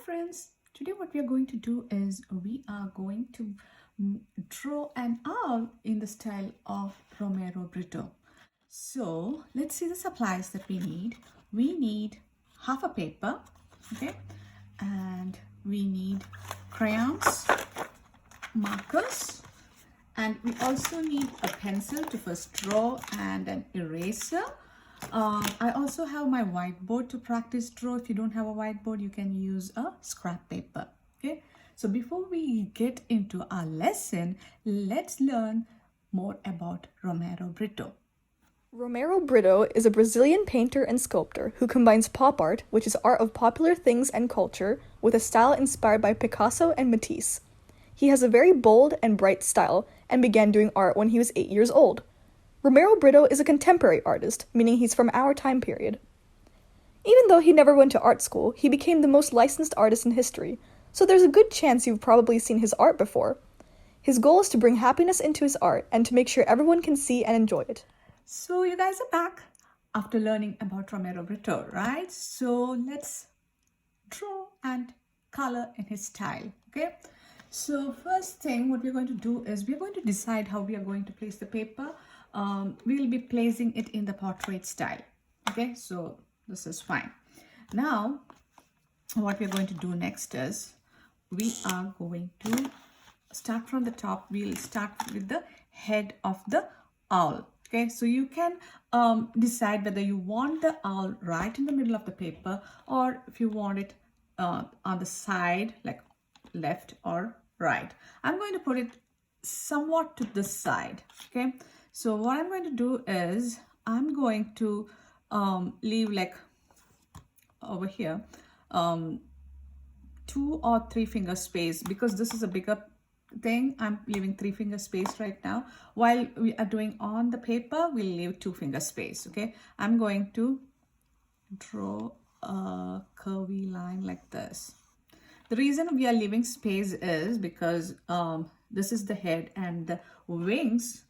friends, today what we are going to do is we are going to draw an owl in the style of Romero Britto. So let's see the supplies that we need. We need half a paper, okay, and we need crayons, markers, and we also need a pencil to first draw and an eraser. I also have my whiteboard to practice draw. If you don't have a whiteboard, you can use a scrap paper. Okay, so before we get into our lesson, let's learn more about Romero Britto. Romero Britto is a Brazilian painter and sculptor who combines pop art, which is art of popular things and culture, with a style inspired by Picasso and Matisse. He has a very bold and bright style and began doing art when he was 8 years old. Romero Britto is a contemporary artist, meaning he's from our time period. Even though he never went to art school, he became the most licensed artist in history, so there's a good chance you've probably seen his art before. His goal is to bring happiness into his art and to make sure everyone can see and enjoy it. So you guys are back after learning about Romero Britto, right? So let's draw and color in his style, okay? So first thing, what we're going to do is we're going to decide how we are going to place the paper. We'll be placing it in the portrait style, okay? So this is fine. Now, what we're going to do next is we are going to start from the top. We'll start with the head of the owl. Okay, so you can decide whether you want the owl right in the middle of the paper or if you want it on the side, like left or right. I'm going to put it somewhat to this side. Okay, so what I'm going to do is I'm going to leave like over here 2 or 3 finger space, because this is a bigger thing. I'm leaving 3 finger space right now. While we are doing on the paper, we'll leave 2 finger space. Okay, I'm going to draw a curvy line like this. The reason we are leaving space is because this is the head and the wings.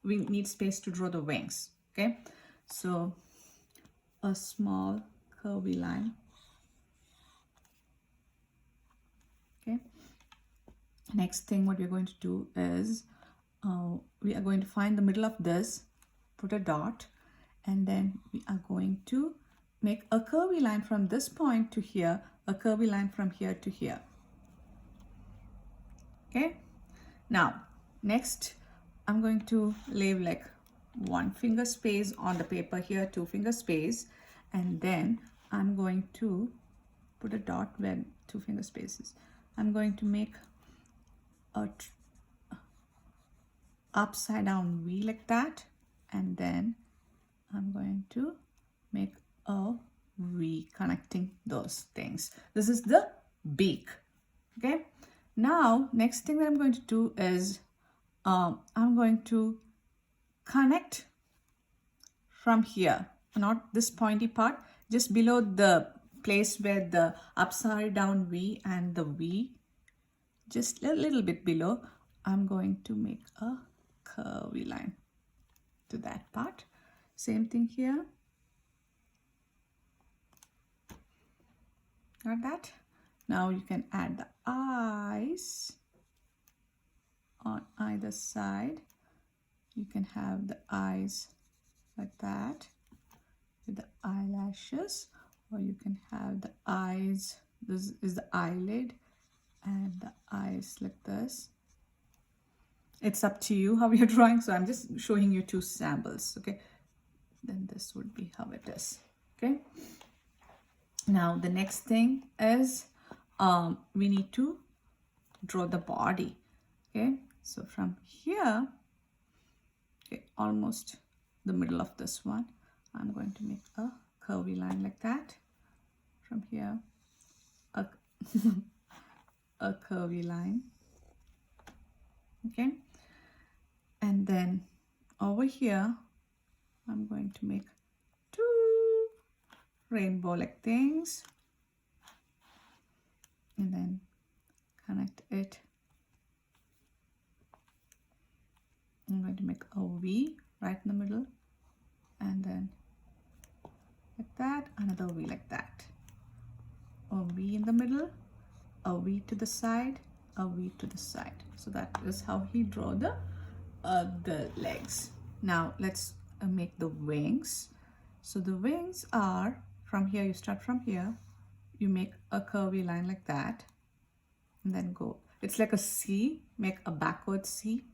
We need space to draw the wings. Okay, so a small curvy line. Okay, next thing what we're going to do is we are going to find the middle of this, put a dot, and then we are going to make a curvy line from this point to here, a curvy line from here to here. Okay, now next I'm going to leave like 1 finger space on the paper here, 2 finger space, and then I'm going to put a dot where 2 finger spaces. I'm going to make a upside down V like that, and then I'm going to make a V connecting those things. This is the beak. Okay, now next thing that I'm going to do is I'm going to connect from here, not this pointy part, just below the place where the upside down V and the V, just a little bit below. I'm going to make a curvy line to that part. Same thing here. Got that? Now you can add the eyes on either side. You can have the eyes like that with the eyelashes, or you can have the eyes, this is the eyelid, and the eyes like this. It's up to you how you're drawing, so I'm just showing you 2 samples. Okay, then this would be how it is. Okay, now the next thing is we need to draw the body. Okay, so from here, okay, almost the middle of this one, I'm going to make a curvy line like that. From here, a a curvy line. Okay, and then over here I'm going to make 2 rainbow like things, and then connect it. I'm going to make a V right in the middle, and then like that, another V like that, a V in the middle, a V to the side, a V to the side. So that is how he draw the legs. Now let's make the wings. So the wings are from here, you start from here, you make a curvy line like that, and then go. It's like a C, make a backward C,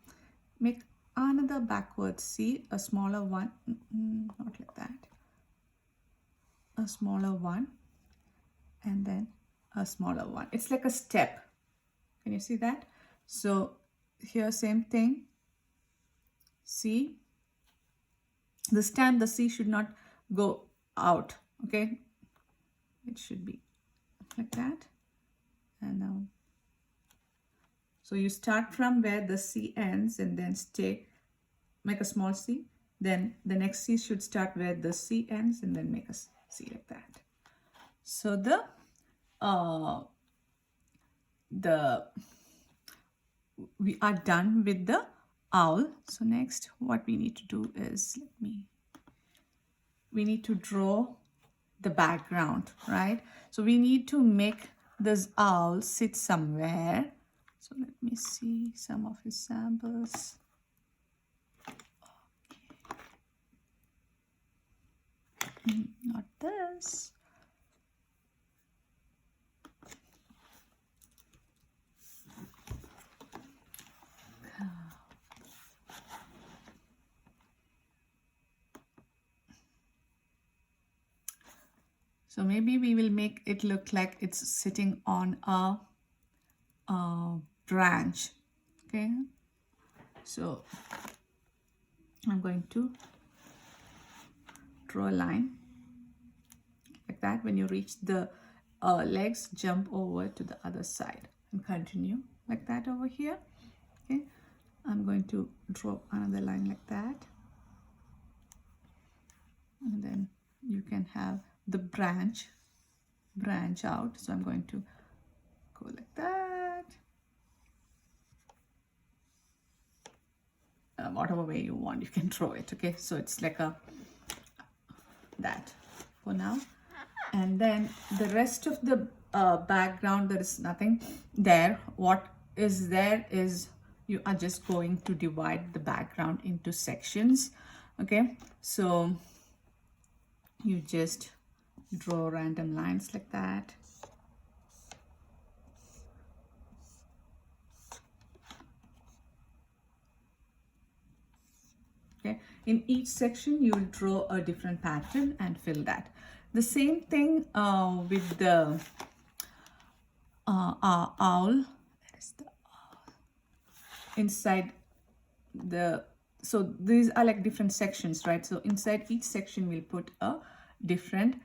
make another backward C, a smaller one, not like that, a smaller one, and then a smaller one. It's like a step. Can you see that? So here, same thing, C. This time the C should not go out, okay? It should be like that. And now, so you start from where the C ends and then stay, make a small C. Then the next C should start where the C ends and then make a C like that. So we are done with the owl. So next what we need to do is, we need to draw the background, right? So we need to make this owl sit somewhere. So let me see some of his samples. Okay. Not this. So maybe we will make it look like it's sitting on a branch, okay? So I'm going to draw a line like that. When you reach the legs, jump over to the other side and continue like that over here, okay? I'm going to draw another line like that, and then you can have the branch out. So I'm going to go like that, whatever way you want you can draw it, okay? So it's like that for now. And then the rest of the background, there is nothing there. What is there is you are just going to divide the background into sections, okay? So you just draw random lines like that. Okay, in each section you will draw a different pattern and fill that. The same thing with the owl. Where is the owl? Inside the, so these are like different sections, right? So inside each section we'll put a different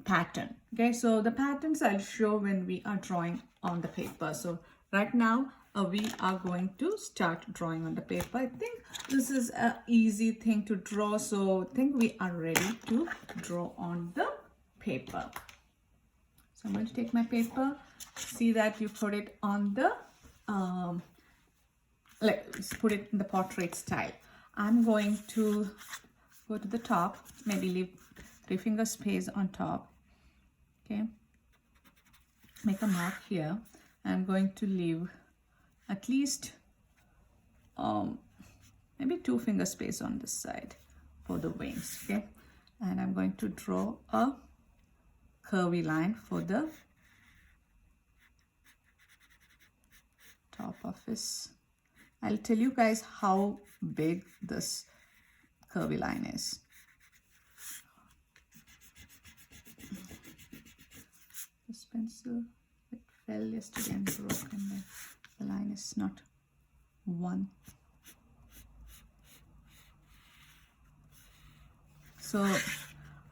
pattern, okay? So the patterns I'll show when we are drawing on the paper. So right now we are going to start drawing on the paper. I think this is an easy thing to draw, so I think we are ready to draw on the paper. So I'm going to take my paper, see that you put it on the put it in the portrait style. I'm going to go to the top, maybe leave 3 finger space on top, okay? Make a mark here. I'm going to leave at least maybe 2 finger space on this side for the wings, okay? And I'm going to draw a curvy line for the top of his. I'll tell you guys how big this curvy line is. This pencil, it fell yesterday and broke, and then the line is not one. So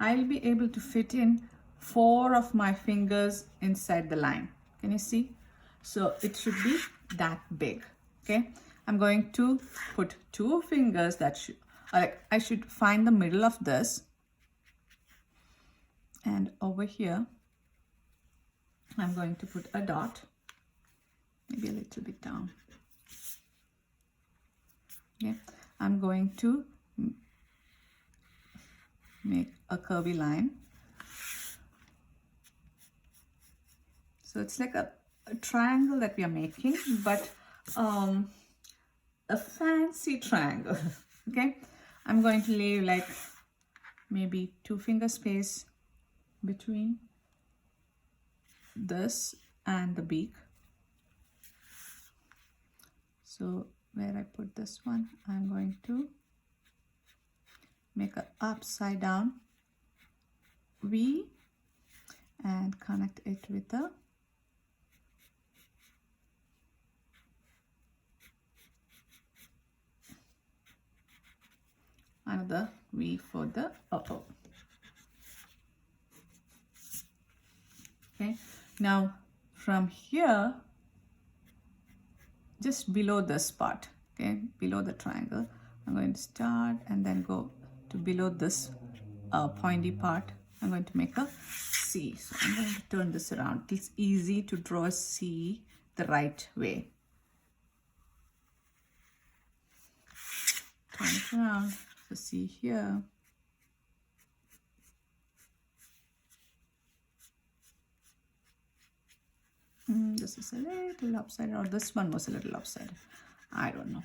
I'll be able to fit in 4 of my fingers inside the line. Can you see? So it should be that big, okay? I'm going to put 2 fingers that should, I should find the middle of this, and over here I'm going to put a dot, maybe a little bit down. Okay, I'm going to make a curvy line. So it's like a triangle that we are making, but a fancy triangle. Okay, I'm going to leave like maybe 2-finger space between this and the beak. So where I put this one, I'm going to make an upside down V and connect it with a another V for the upper. Okay, now from here, just below this part, okay, below the triangle, I'm going to start and then go to below this pointy part. I'm going to make a C. So I'm going to turn this around. It's easy to draw a C the right way. Turn it around. So see here. This is a little upside, or this one was a little upside. I don't know.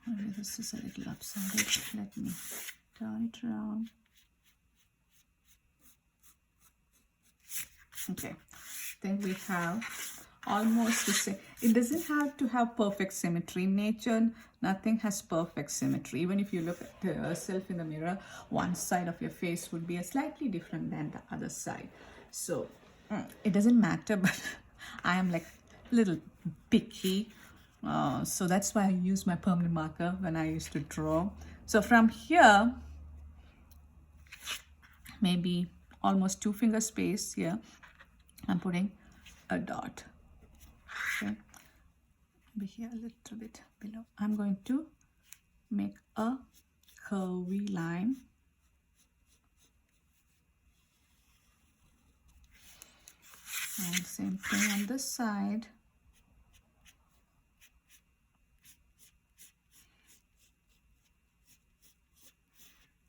Maybe this is a little upside. Let me turn it around. Okay, I think we have almost the same. It doesn't have to have perfect symmetry. In nature, nothing has perfect symmetry. Even if you look at yourself in the mirror, one side of your face would be a slightly different than the other side. So it doesn't matter, but I am like a little picky. So that's why I use my permanent marker when I used to draw. So from here, maybe almost 2-finger space here, I'm putting a dot. Okay, be here a little bit below. I'm going to make a curvy line. And same thing on this side.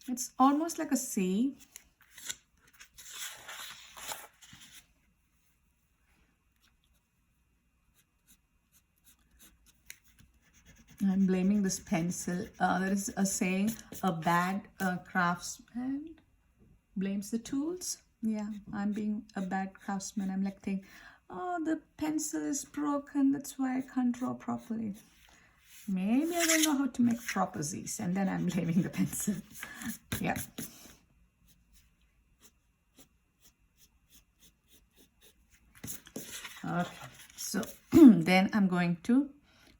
It's almost like a C. I'm blaming this pencil. There is a saying, a bad craftsman blames the tools. Yeah, I'm being a bad craftsman. I'm like thinking, oh, the pencil is broken. That's why I can't draw properly. Maybe I don't know how to make proper Z's, and then I'm blaming the pencil. Yeah. Okay, so then I'm going to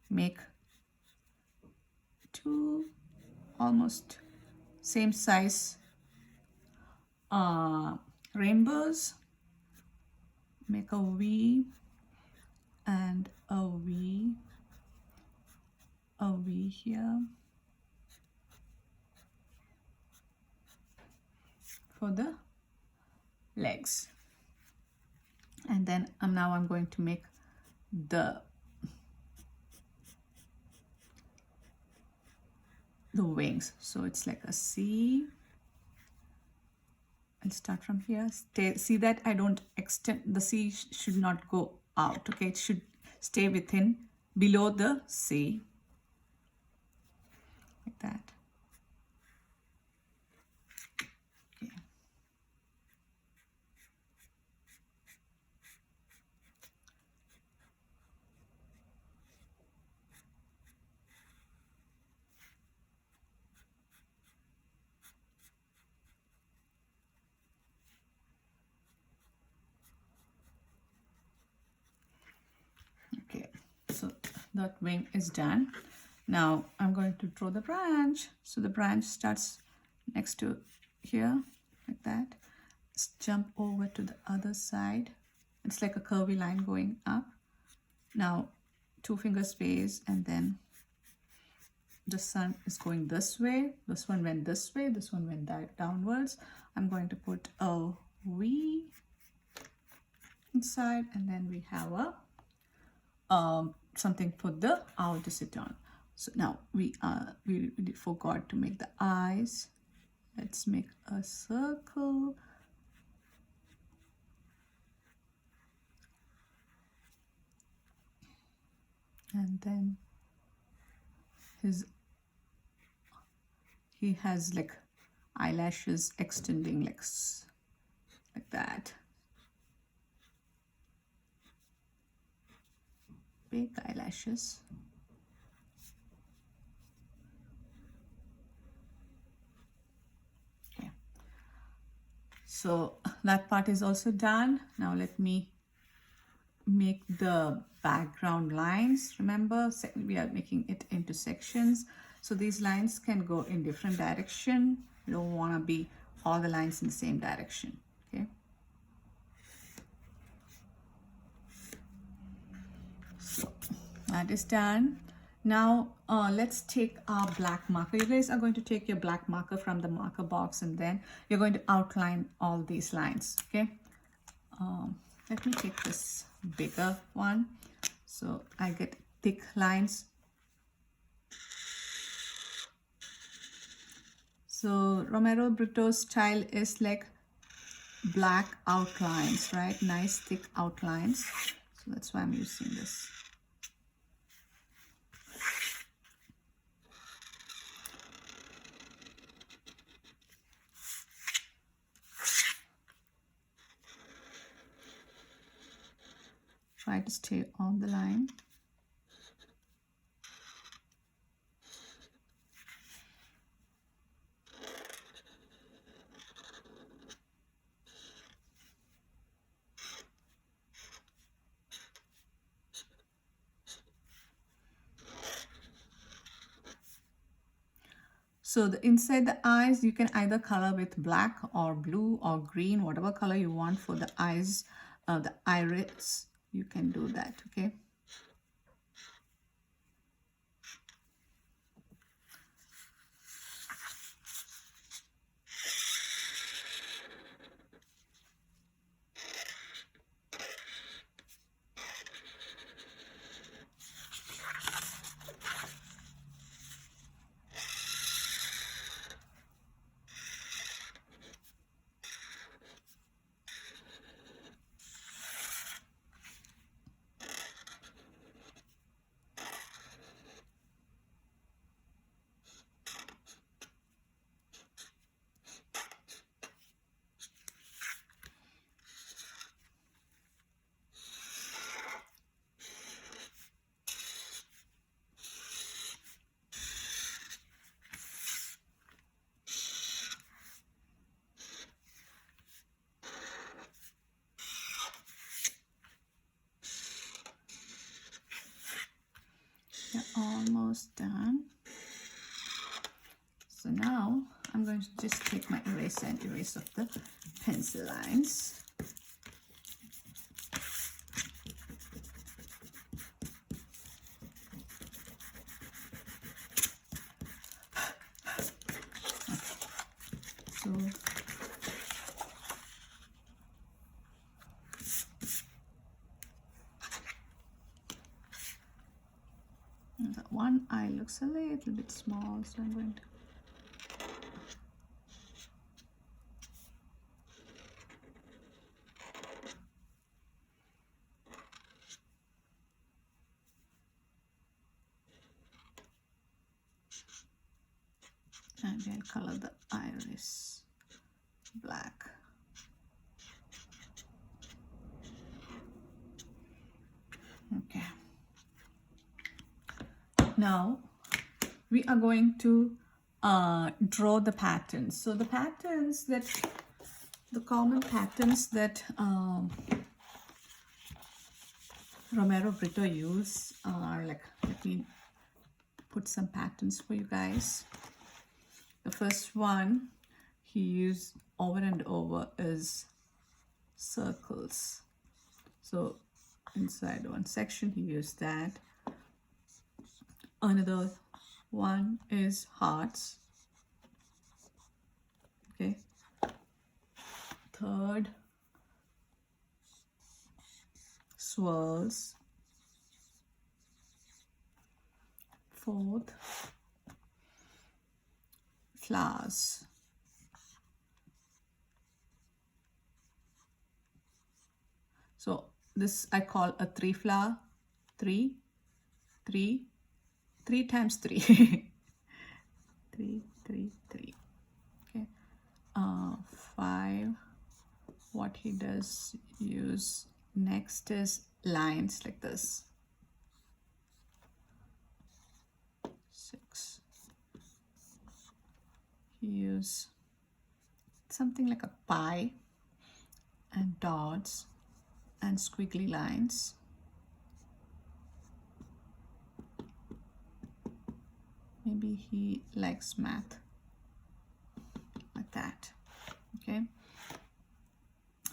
make two almost same size rainbows. Make a V and a V, a V here for the legs. And then now I'm going to make the wings. So it's like a C. I'll start from here. See that I don't extend, the C should not go out. Okay, it should stay within, below the C, like that. Okay. Okay, so that wing is done. Now I'm going to draw the branch. So the branch starts next to here, like that. Let's jump over to the other side. It's like a curvy line going up. Now 2-finger space, and then the sun is going this way. This one went this way. This one went downwards. I'm going to put a V inside, and then we have a something for the owl to sit on. So now we forgot to make the eyes. Let's make a circle. And then he has like eyelashes extending like that. Big eyelashes. Okay. So that part is also done. Now let me make the background lines. Remember, we are making it into sections. So these lines can go in different direction. You don't want to be all the lines in the same direction. Okay. So that is done. Now let's take our black marker. You guys are going to take your black marker from the marker box, and then you're going to outline all these lines. Okay. Let me take this bigger one so I get thick lines. So Romero Britto's style is like black outlines, right? Nice thick outlines. So that's why I'm using this. Try to stay on the line. So the inside the eyes, you can either color with black or blue or green, whatever color you want for the eyes, the iris, you can do that, okay? You're almost done. So now I'm going to just take my eraser and erase off the pencil lines. So the one eye looks a little bit small, so I'm going to and then color the iris black. Okay. Now we are going to draw the patterns. So the common patterns that Romero Britto use are like, let me put some patterns for you guys. The first one he used over and over is circles. So inside one section he used that. Another one is hearts. Okay. Third, swirls. 4th flowers. So this I call a 3 flower. 3, 3, 3 times 3. 3, 3, 3. Okay. 5. What he does use next is lines like this. 6. He use something like a pie and dots and squiggly lines. Maybe he likes math, like that. Okay.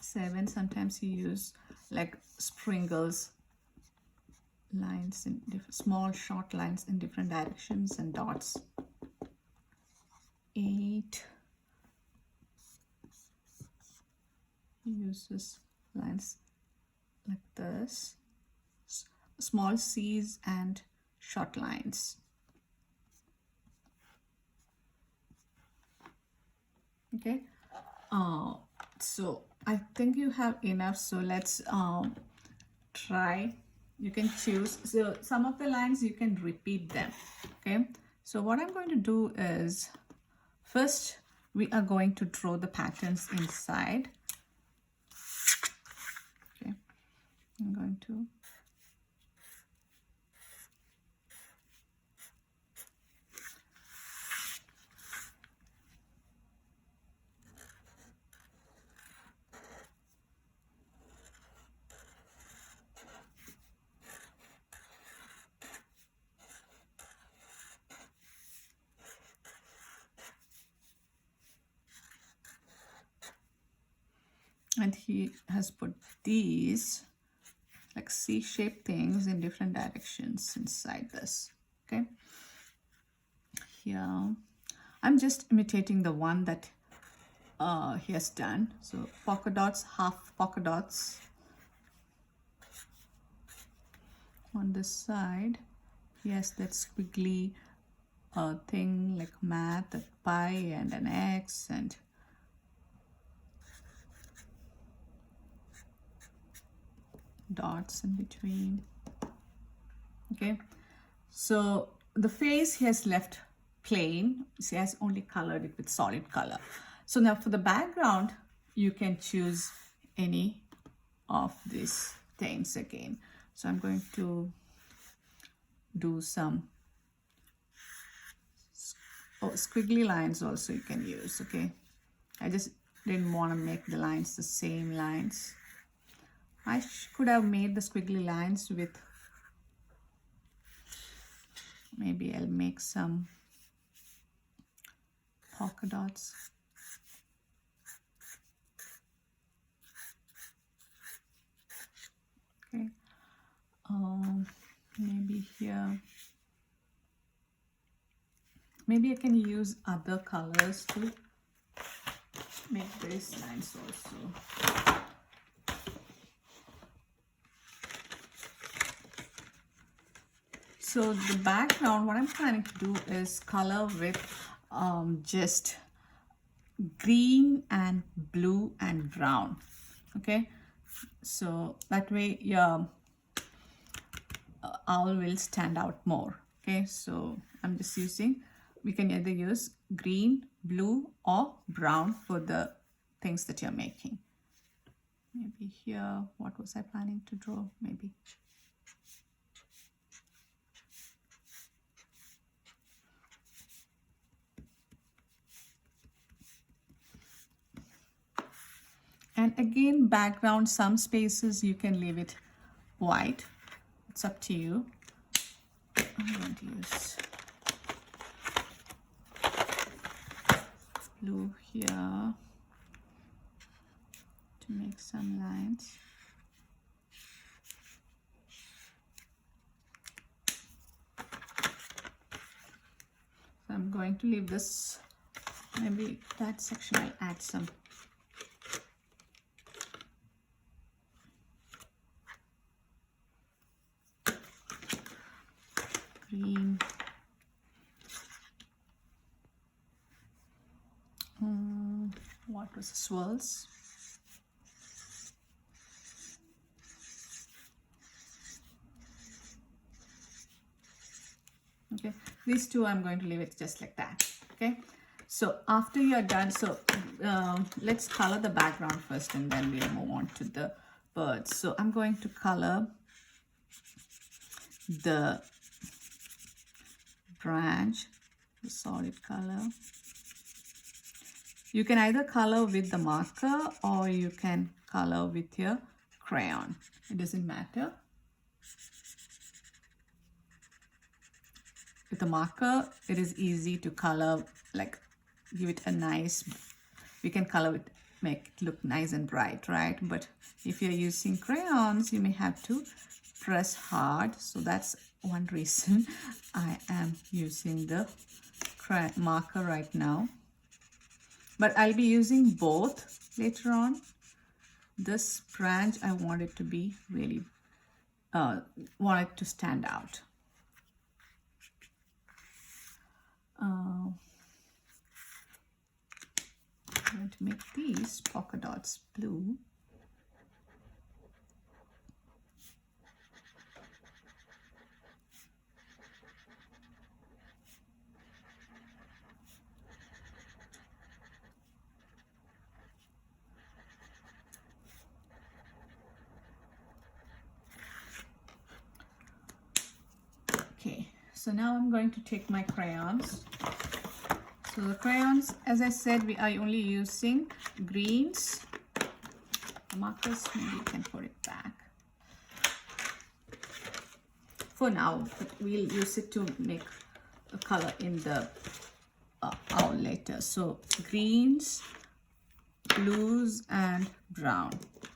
7, sometimes he use like sprinkles, lines in small short lines in different directions and dots. 8, he uses lines like this, small C's and short lines. Okay. So I think you have enough, so let's try. You can choose. So some of the lines you can repeat them. Okay. So what I'm going to do is, first we are going to draw the patterns inside. Okay. I'm going to and he has put these like C-shaped things in different directions inside this. Okay. Here I'm just imitating the one that he has done. So polka dots, half polka dots on this side. He has that squiggly thing like math, a pi and an X, and dots in between. Okay, so the face he has left plain. He has only colored it with solid color. So now for the background, you can choose any of these things again. So I'm going to do some squiggly lines also you can use. Okay, I just didn't want to make the lines the same lines. I could have made the squiggly lines with, maybe I'll make some polka dots. Okay, maybe here, maybe I can use other colors to make these lines also. So the background, what I'm planning to do is color with just green and blue and brown. Okay, so that way your owl will stand out more. Okay, so I'm just using, we can either use green, blue or brown for the things that you're making. Maybe here, what was I planning to draw? Maybe and again, background, some spaces you can leave it white. It's up to you. I'm going to use blue here to make some lines. So I'm going to leave this, maybe that section I'll add some green what was the swirls. Okay, these two I'm going to leave it just like that. Okay, so after you're done, so let's color the background first and then we'll move on to the birds. So I'm going to color the branch, the solid color. You can either color with the marker or you can color with your crayon. It doesn't matter. With the marker, it is easy to color, like give it a nice, we can color it, make it look nice and bright, right? But if you're using crayons, you may have to press hard. So that's one reason I am using the marker right now. But I'll be using both later on. This branch, I want it to be really, want it to stand out. I'm going to make these polka dots blue. Okay, so now I'm going to take my crayons. So the crayons, as I said, we are only using greens. The markers, maybe you can put it back for now, but we'll use it to make a color in the owl later. So greens, blues and brown.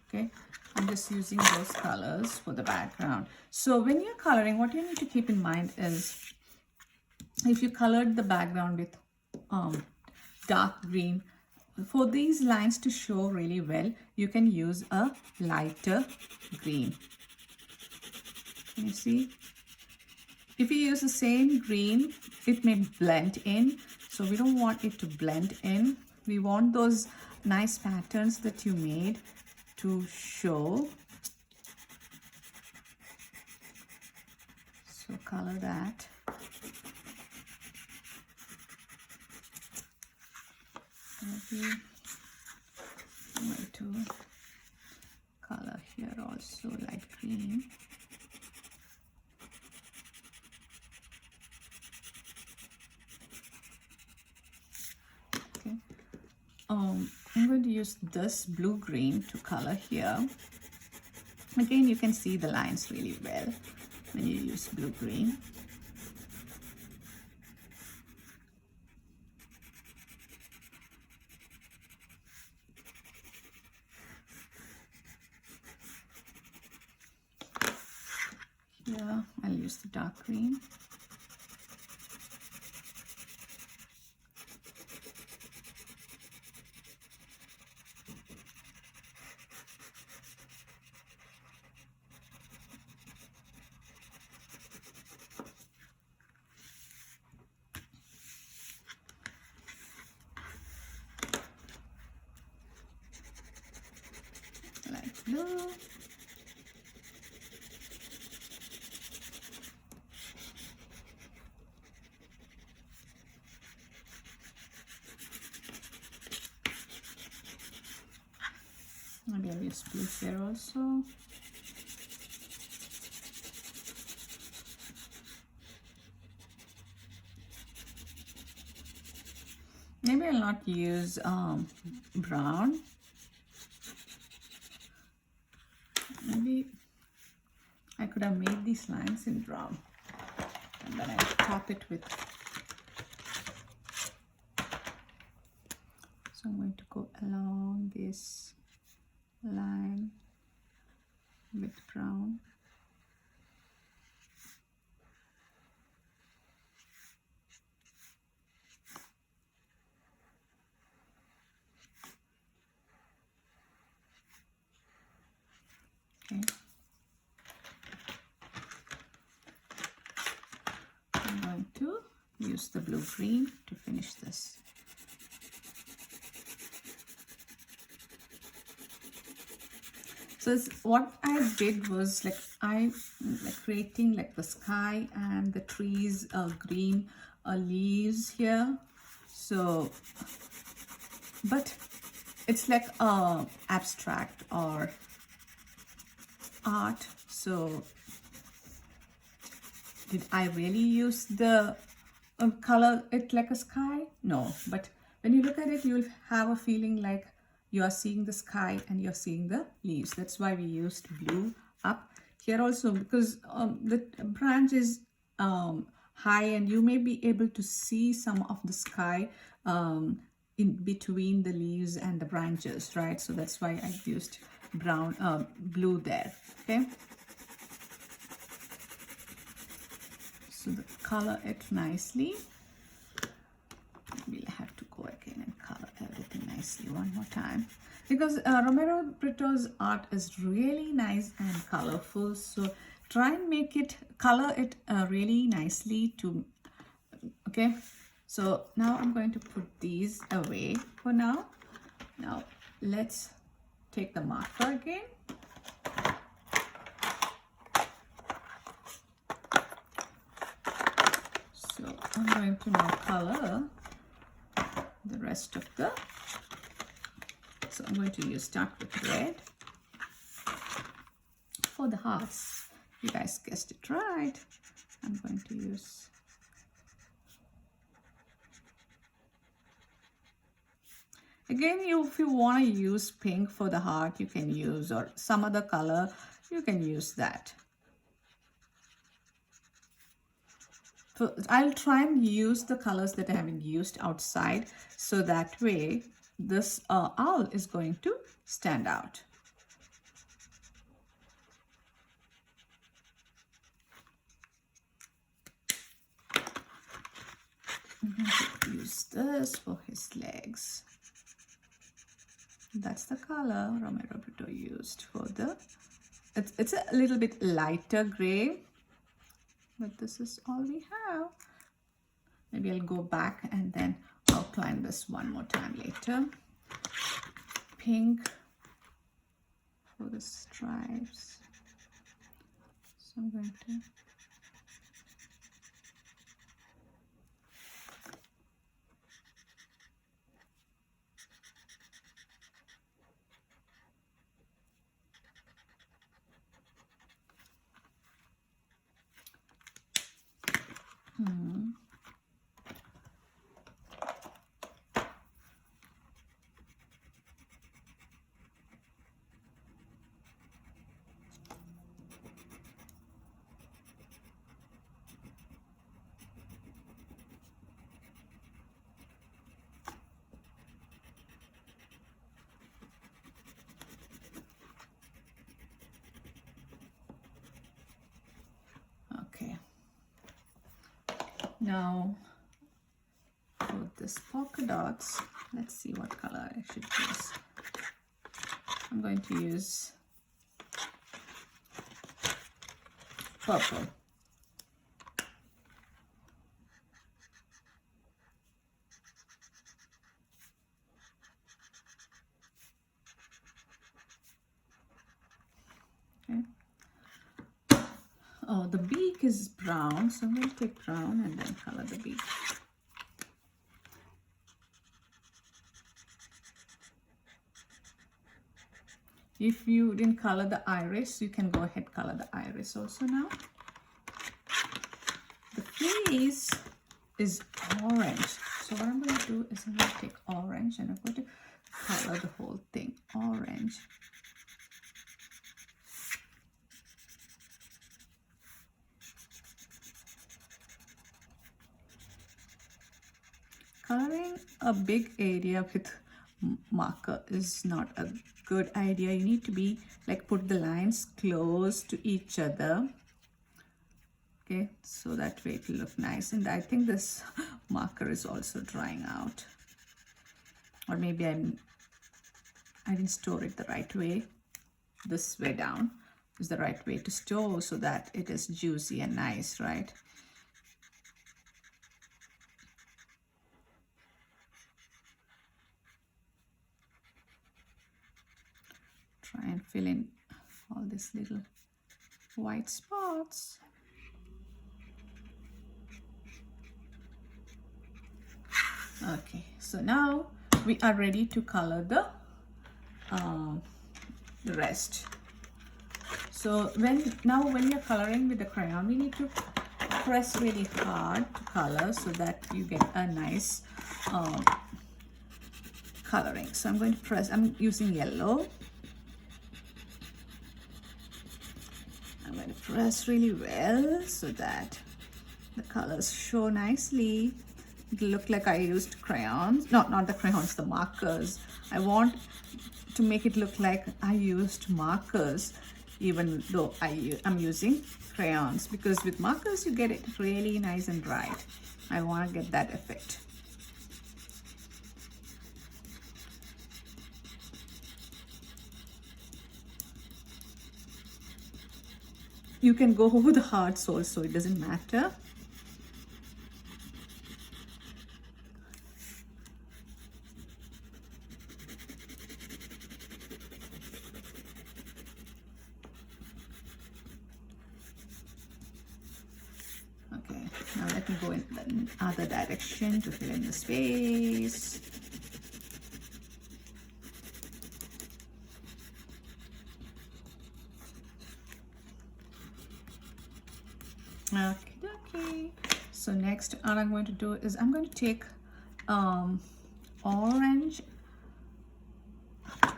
Okay, I'm just using those colors for the background. So when you're coloring, what you need to keep in mind is if you colored the background with dark green, for these lines to show really well, you can use a lighter green. Can you see? If you use the same green, it may blend in. So we don't want it to blend in. We want those nice patterns that you made to show. So color that. Maybe I'm going to color here also light green. Okay. I'm going to use this blue green to color here. Again, you can see the lines really well when you use blue green. Here, I'll use the dark green. Light blue. Maybe I'll use blue here also. Maybe I'll not use brown. Maybe I could have made these lines in brown and then I top it with. So I'm going to go along this line with brown. Okay. I'm going to use the blue green to finish this. So what I did was like I creating like the sky and the trees, green leaves here. So, but it's like abstract or art. So did I really use the color it like a sky? No, but when you look at it, you'll have a feeling like you are seeing the sky and you're seeing the leaves. That's why we used blue up here also, because the branch is high and you may be able to see some of the sky in between the leaves and the branches, right? So that's why I used blue there. Okay, so the color it nicely. We'll have to go again and color everything nicely one more time, because Romero Britto's art is really nice and colorful. So try and make it, color it really nicely to, okay. So now I'm going to put these away for now. Now let's take the marker again. So I'm going to now color the rest of the, so I'm going to start with red for the hearts. You guys guessed it right. I'm going to use, again, if you want to use pink for the heart, you can use, or some other color, you can use that. So I'll try and use the colors that I haven't used outside, so that way this owl is going to stand out. I'm going to use this for his legs. That's the color Romero Britto used for the, it's a little bit lighter gray, but this is all we have. Maybe I'll go back and then outline this one more time later. Pink for the stripes. So I'm going to, okay. Now for this polka dots, let's see what color I should use. I'm going to use purple. Okay. Oh, the beak is brown, so I'm going to take brown and then color the beak. If you didn't color the iris, you can go ahead color the iris also now. The face is orange. So what I'm going to do is I'm going to take orange and I'm going to color the whole thing orange. Coloring a big area with marker is not a good idea. You need to be like put the lines close to each other. Okay, so that way it will look nice. And I think this marker is also drying out. Or maybe I didn't store it the right way. This way down is the right way to store so that it is juicy and nice, right? Try and fill in all these little white spots. Okay, so now we are ready to color the rest. So when you're coloring with the crayon, we need to press really hard to color so that you get a nice coloring. So I'm going to press, I'm using yellow. I'm going to press really well so that the colors show nicely. It'll look like I used crayons, not the crayons, the markers. I want to make it look like I used markers, even though I'm using crayons, because with markers you get it really nice and bright. I want to get that effect. You can go over the hearts also, it doesn't matter. Okay, now let me go in the other direction to fill in the space. Okay. So next, all I'm going to do is I'm going to take orange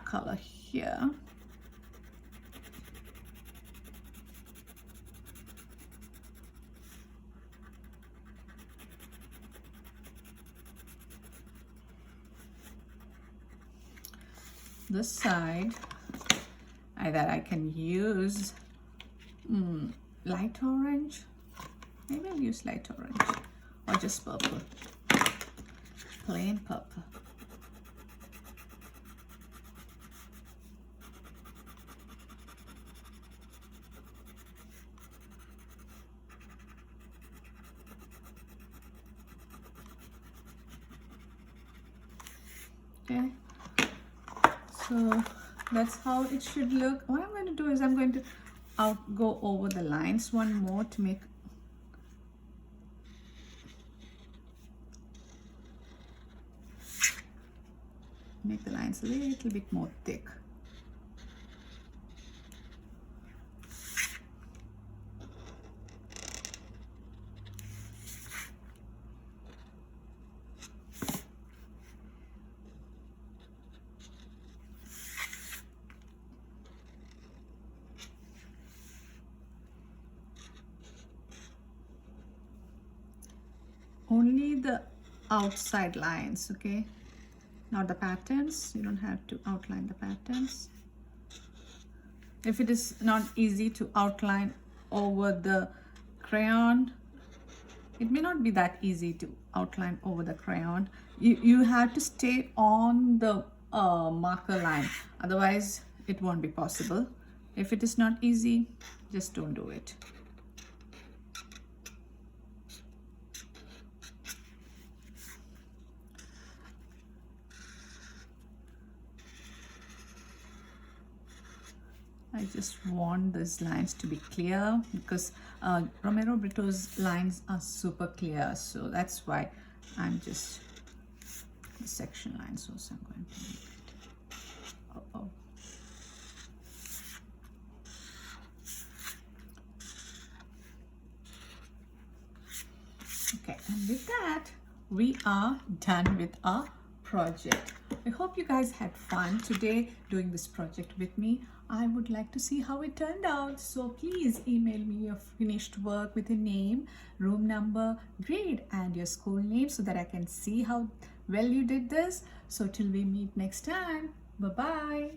color here. This side that I can use light orange. Maybe I'll use light orange or just purple, plain purple. Okay, so that's how it should look. What I'm going to do is I'm going to go over the lines one more to make the lines a little bit more thick. Only the outside lines, okay? Not the patterns. You don't have to outline the patterns. If it is not easy to outline over the crayon, it may not be that easy to outline over the crayon. You have to stay on the marker line, otherwise it won't be possible. If it is not easy, just don't do it. I just want these lines to be clear because Romero Britto's lines are super clear, so that's why I'm just the section lines also I'm going to make it. Okay, and with that we are done with our project. I hope you guys had fun today doing this project with me. I would like to see how it turned out, so please email me your finished work with your name, room number, grade and your school name so that I can see how well you did this. So till we meet next time, bye bye.